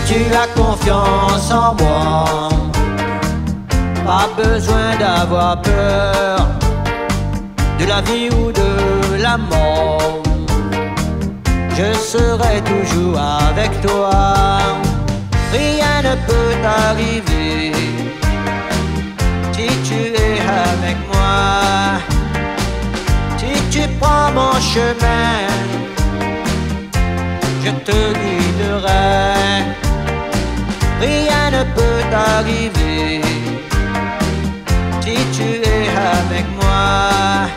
tu as confiance en moi, pas besoin d'avoir peur de la vie ou de la mort. Je serai toujours avec toi, rien ne peut t'arriver si tu es avec moi. Si tu prends mon chemin, je te guiderai, rien ne peut t'arriver si tu es avec moi.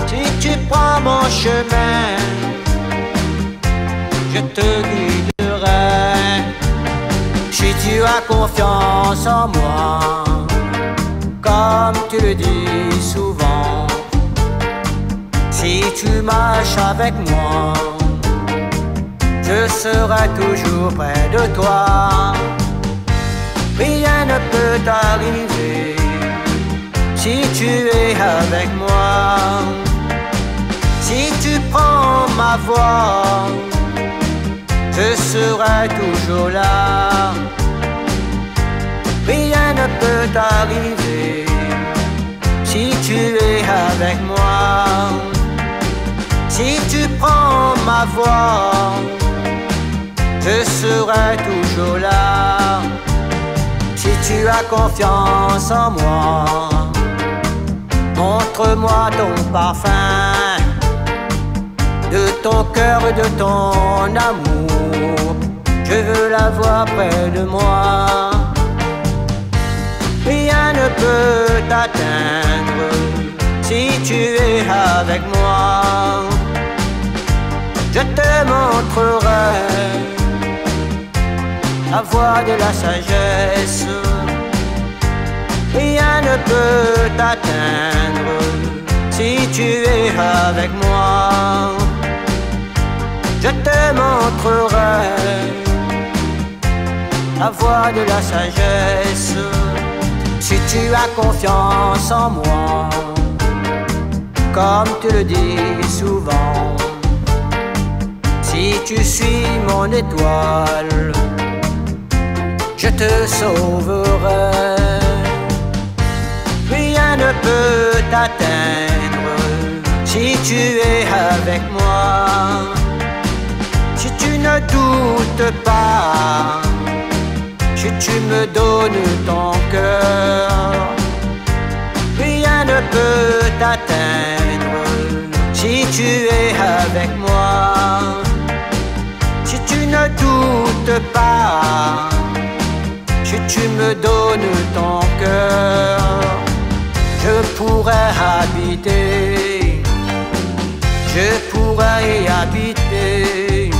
Si tu prends mon chemin, je te guiderai. Si tu as confiance en moi, comme tu le dis souvent, si tu marches avec moi, je serai toujours près de toi. Rien ne peut t'arriver si tu es avec moi. Si tu prends ma voix, je serai toujours là. Rien ne peut t'arriver si tu es avec moi. Si tu prends ma voix, je serai toujours là. Si tu as confiance en moi, montre-moi ton parfum, de ton cœur et de ton amour. Je veux l'avoir près de moi. Rien ne peut t'atteindre si tu es avec moi. Je te montrerai la voie de la sagesse. Rien ne peut t'atteindre si tu es avec moi. Je te montrerai la voie de la sagesse. Si tu as confiance en moi, comme tu le dis souvent, si tu suis mon étoile, je te sauverai. Rien ne peut t'atteindre si tu es avec moi. Si tu ne doutes pas, si tu me donnes ton cœur, rien ne peut t'atteindre si tu es avec moi. Si tu ne doutes pas, si tu me donnes ton cœur, je pourrais habiter, je pourrais y habiter,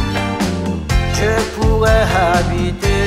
je pourrais habiter.